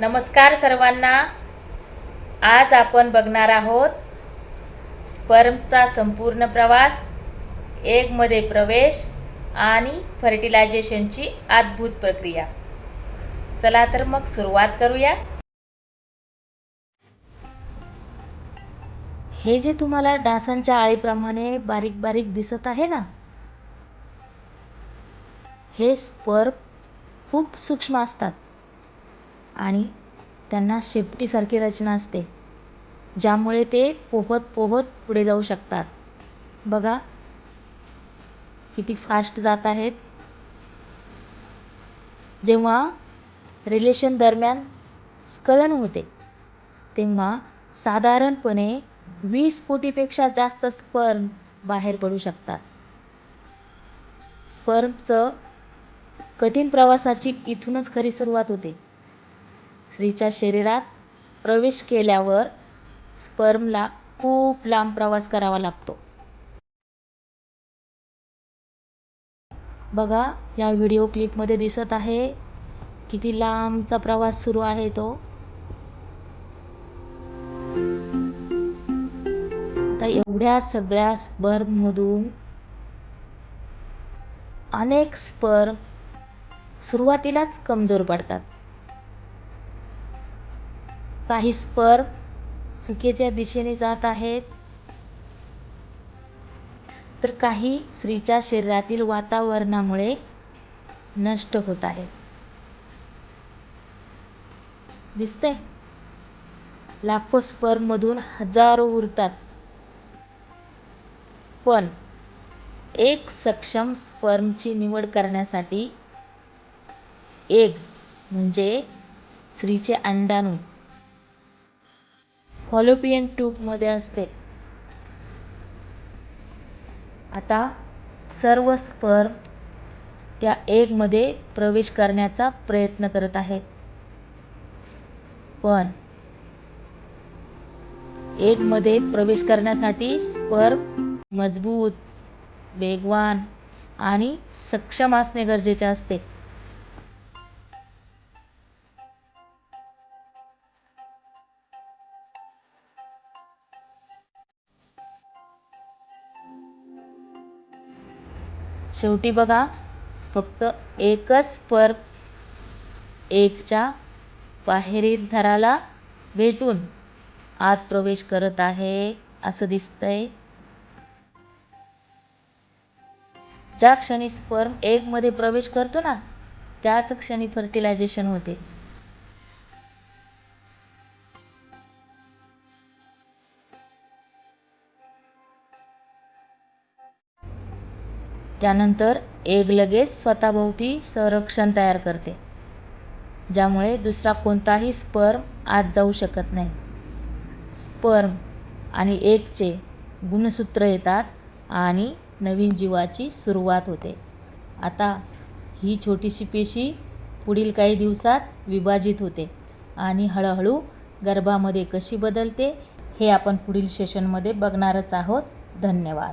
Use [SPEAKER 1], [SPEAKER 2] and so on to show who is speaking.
[SPEAKER 1] नमस्कार सर्वांना. आज आपण बघणार आहोत स्पर्मचा संपूर्ण प्रवास, एगमध्ये प्रवेश आणि फर्टिलायझेशनची अद्भुत प्रक्रिया. चला तर मग सुरुवात करूया.
[SPEAKER 2] हे जे तुम्हाला डासांच्या आळीप्रमाणे बारीक बारीक दिसत आहे ना, हे स्पर्म खूप सूक्ष्म असतात आणि त्यांना शेपटीसारखी रचना असते, ज्यामुळे ते पोहत पोहत पुढे जाऊ शकतात. बघा किती फास्ट जात आहेत. जेव्हा रिलेशन दरम्यान स्खलन होते तेव्हा साधारणपणे 20 कोटीपेक्षा जास्त स्पर्म बाहेर पडू शकतात. स्पर्मचं कठीण प्रवासाची इथूनच खरी सुरुवात होते. स्त्रीच्या शरीरात प्रवेश केल्यावर स्पर्मला खूप लांब प्रवास करावा लागतो. बघा या व्हिडिओ क्लिपमध्ये दिसत आहे किती लांबचा प्रवास सुरू आहे तो. आता एवढ्या सगळ्या स्पर्ममधून अनेक स्पर्म सुरुवातीलाच कमजोर पडतात. काही स्पर्म चुकीच्या दिशेने जात आहेत, तर काही स्त्रीच्या शरीरातील वातावरणामुळे नष्ट होत आहेत. दिसतंय? लाखो स्पर्ममधून हजारो उरतात, पण एक सक्षम स्पर्मची निवड करण्यासाठी एग म्हणजे स्त्रीचे अंडाणू फॉलोपियन ट्यूबमध्ये असते. आता सर्व स्पर्म त्या एगमध्ये प्रवेश करण्याचा प्रयत्न करत आहेत, पण एगमध्ये प्रवेश करण्यासाठी स्पर्म मजबूत, वेगवान आणि सक्षम असणे गरजेचे असते. शेवटी बघा, फक्त एकच स्पर्म एगच्या बाहेरील थराला भेटून आत प्रवेश करत आहे असं दिसतंय. ज्या क्षणी स्पर्म एगमध्ये प्रवेश करतो ना, त्याच क्षणी फर्टिलायझेशन होते. त्यानंतर एग लगेच स्वतःभोवती संरक्षण तयार करते, ज्यामुळे दुसरा कोणताही स्पर्म आत जाऊ शकत नाही. स्पर्म आणि एगचे गुणसूत्र येतात आणि नवीन जीवाची सुरुवात होते. आता ही छोटीशी पेशी पुढील काही दिवसात विभाजित होते आणि हळूहळू गर्भामध्ये कशी बदलते हे आपण पुढील सेशनमध्ये बघणारच आहोत. धन्यवाद.